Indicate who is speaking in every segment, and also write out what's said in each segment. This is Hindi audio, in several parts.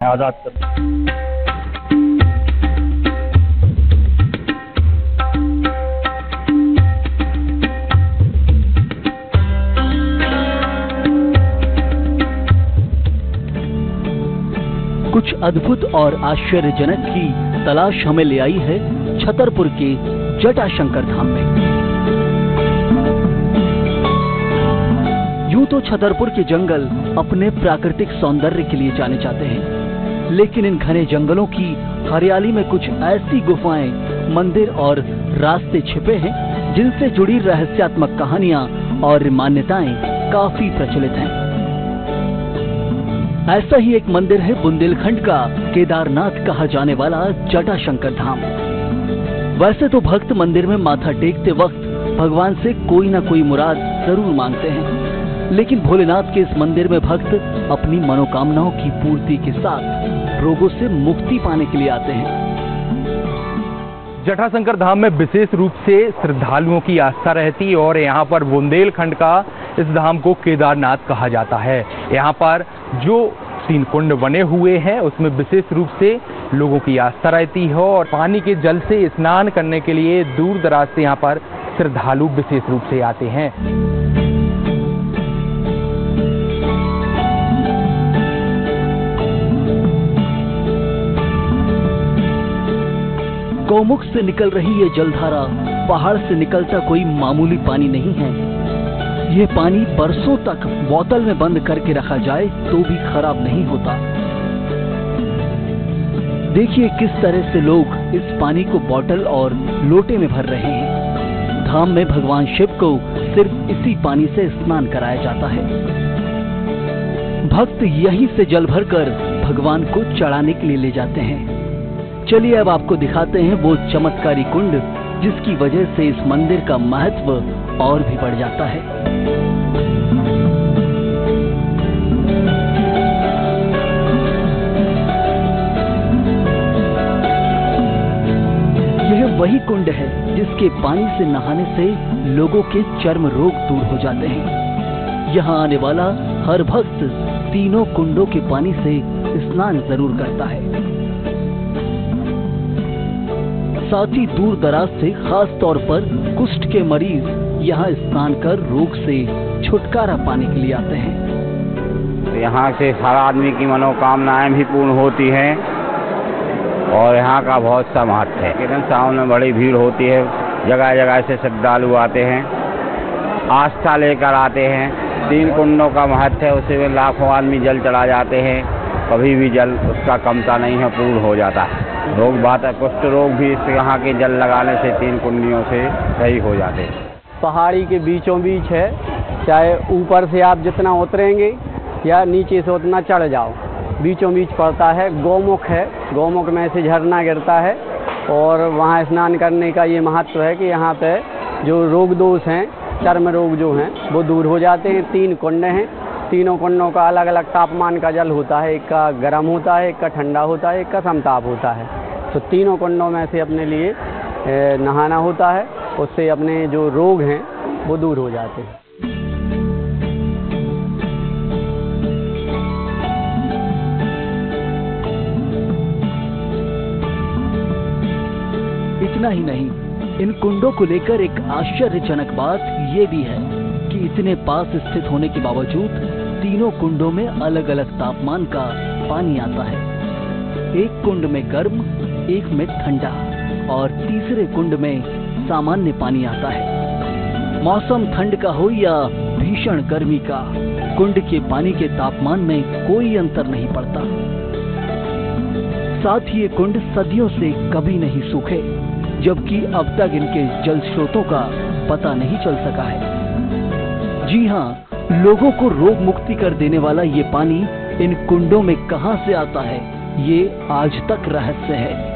Speaker 1: आजाद कर।
Speaker 2: कुछ अद्भुत और आश्चर्यजनक की तलाश हमें ले आई है छतरपुर के जटाशंकर धाम में। यूं तो छतरपुर के जंगल अपने प्राकृतिक सौंदर्य के लिए जाने जाते हैं, लेकिन इन घने जंगलों की हरियाली में कुछ ऐसी गुफाएं, मंदिर और रास्ते छिपे हैं जिनसे जुड़ी रहस्यात्मक कहानियां और मान्यताएं काफी प्रचलित हैं। ऐसा ही एक मंदिर है बुंदेलखंड का केदारनाथ कहा जाने वाला जटाशंकर धाम। वैसे तो भक्त मंदिर में माथा टेकते वक्त भगवान से कोई ना कोई मुराद जरूर मांगते हैं, लेकिन भोलेनाथ के इस मंदिर में भक्त अपनी मनोकामनाओं की पूर्ति के साथ रोगों से मुक्ति पाने के लिए आते हैं।
Speaker 1: जटाशंकर धाम में विशेष रूप से श्रद्धालुओं की आस्था रहती है और यहाँ पर बुंदेलखंड का इस धाम को केदारनाथ कहा जाता है। यहाँ पर जो 3 कुंड बने हुए हैं उसमें विशेष रूप से लोगों की आस्था रहती है और पानी के जल से स्नान करने के लिए दूर दराज से यहाँ पर श्रद्धालु विशेष रूप से आते हैं।
Speaker 2: गौमुख से निकल रही ये जलधारा पहाड़ से निकलता कोई मामूली पानी नहीं है। ये पानी बरसों तक बोतल में बंद करके रखा जाए तो भी खराब नहीं होता। देखिए किस तरह से लोग इस पानी को बोतल और लोटे में भर रहे हैं। धाम में भगवान शिव को सिर्फ इसी पानी से स्नान कराया जाता है। भक्त यहीं से जल भरकर भगवान को चढ़ाने के लिए ले जाते हैं। चलिए अब आपको दिखाते हैं वो चमत्कारी कुंड जिसकी वजह से इस मंदिर का महत्व और भी बढ़ जाता है। यह वही कुंड है जिसके पानी से नहाने से लोगों के चर्म रोग दूर हो जाते हैं। यहाँ आने वाला हर भक्त तीनों कुंडों के पानी से स्नान जरूर करता है। साथ ही दूर दराज से खास तौर पर कुष्ठ के मरीज यहाँ स्नान कर रोग से छुटकारा पाने के लिए आते हैं।
Speaker 3: यहाँ से हर आदमी की मनोकामनाएं भी पूर्ण होती हैं और यहाँ का बहुत सा महत्व है। लेकिन सावन में बड़ी भीड़ होती है, जगह जगह से श्रद्धालु आते हैं, आस्था लेकर आते हैं। 3 कुंडों का महत्व है, उसी में लाखों आदमी जल चढ़ा जाते हैं। कभी भी जल उसका कमता नहीं है, पूर्ण हो जाता है। रोग बात है, कुष्ठ रोग भी इस यहाँ के जल लगाने से 3 कुंडियों से सही हो जाते हैं।
Speaker 4: पहाड़ी के बीचों बीच है, चाहे ऊपर से आप जितना उतरेंगे या नीचे से उतना चढ़ जाओ, बीचों बीच पड़ता है। गौमुख है, गौमुख में से झरना गिरता है और वहाँ स्नान करने का ये महत्व है कि यहाँ पे जो रोग दोष हैं, चर्म रोग जो हैं वो दूर हो जाते हैं। 3 कुंड हैं, तीनों कुंडों का अलग अलग तापमान का जल होता है। एक का गर्म होता है, एक का ठंडा होता है, एक का समताप होता है। तो तीनों कुंडों में से अपने लिए नहाना होता है, उससे अपने जो रोग हैं वो दूर हो जाते हैं।
Speaker 2: इतना ही नहीं, इन कुंडों को लेकर एक आश्चर्यजनक बात ये भी है कि इतने पास स्थित होने के बावजूद तीनों कुंडों में अलग अलग तापमान का पानी आता है। एक कुंड में गर्म, एक में ठंडा और तीसरे कुंड में सामान्य पानी आता है। मौसम ठंड का हो या भीषण गर्मी का, कुंड के पानी के तापमान में कोई अंतर नहीं पड़ता। साथ ही ये कुंड सदियों से कभी नहीं सूखे, जबकि अब तक इनके जल स्रोतों का पता नहीं चल सका है। जी हाँ, लोगों को रोग मुक्ति कर देने वाला ये पानी इन कुंडों में कहां से आता है, ये आज तक रहस्य है।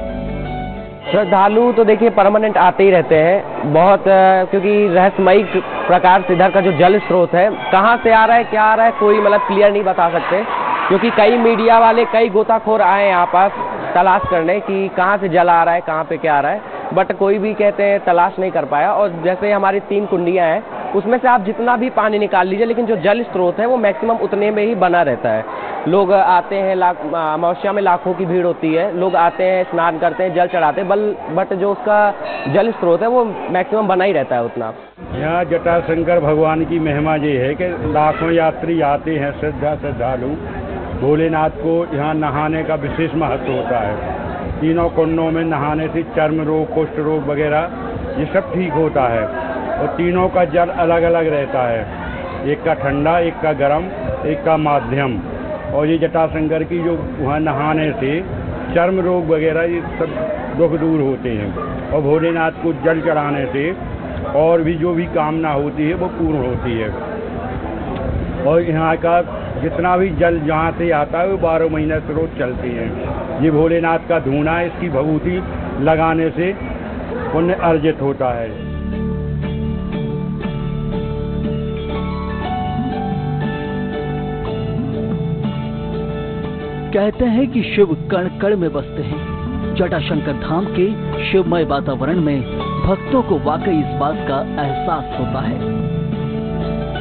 Speaker 5: श्रद्धालु तो देखिए परमानेंट आते ही रहते हैं बहुत, क्योंकि रहस्यमयी प्रकार से इधर का जो जल स्रोत है कहाँ से आ रहा है, क्या आ रहा है, कोई मतलब क्लियर नहीं बता सकते। क्योंकि कई मीडिया वाले, कई गोताखोर आए यहाँ पास तलाश करने कि कहाँ से जल आ रहा है, कहाँ पे क्या आ रहा है, बट कोई भी कहते हैं तलाश नहीं कर पाया। और जैसे हमारी 3 कुंडियाँ हैं, उसमें से आप जितना भी पानी निकाल लीजिए, लेकिन जो जल स्रोत है वो मैक्सिमम उतने में ही बना रहता है। लोग आते हैं, अमावस्या में लाखों की भीड़ होती है, लोग आते हैं, स्नान करते हैं, जल चढ़ाते हैं, बट जो उसका जल स्रोत है वो मैक्सिमम बना ही रहता है उतना।
Speaker 6: यहाँ जटाशंकर भगवान की महिमा ये है कि लाखों यात्री आते हैं, श्रद्धालु भोलेनाथ को यहाँ नहाने का विशेष महत्व होता है। तीनों कुंडों में नहाने से चर्म रोग, कुष्ठ रोग वगैरह ये सब ठीक होता है और तीनों का जल अलग अलग रहता है, एक का ठंडा, एक का गर्म, एक का माध्यम। और ये जटाशंकर की जो वहाँ नहाने से चर्म रोग वगैरह ये सब दुख दूर होते हैं और भोलेनाथ को जल चढ़ाने से और भी जो भी कामना होती है वो पूर्ण होती है। और यहाँ का जितना भी जल जहाँ से आता है वो 12 महीने स्रोत चलती हैं। ये भोलेनाथ का धूना है, इसकी भभूति लगाने से पुण्य अर्जित होता है।
Speaker 2: कहते हैं कि शिव कण कण में बसते हैं। जटाशंकर धाम के शिवमय वातावरण में भक्तों को वाकई इस बात का एहसास होता है।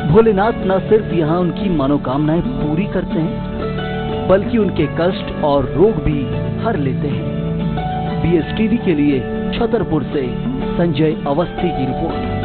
Speaker 2: भोलेनाथ न सिर्फ यहाँ उनकी मनोकामनाएं पूरी करते हैं, बल्कि उनके कष्ट और रोग भी हर लेते हैं। BSTV के लिए छतरपुर से संजय अवस्थी की रिपोर्ट।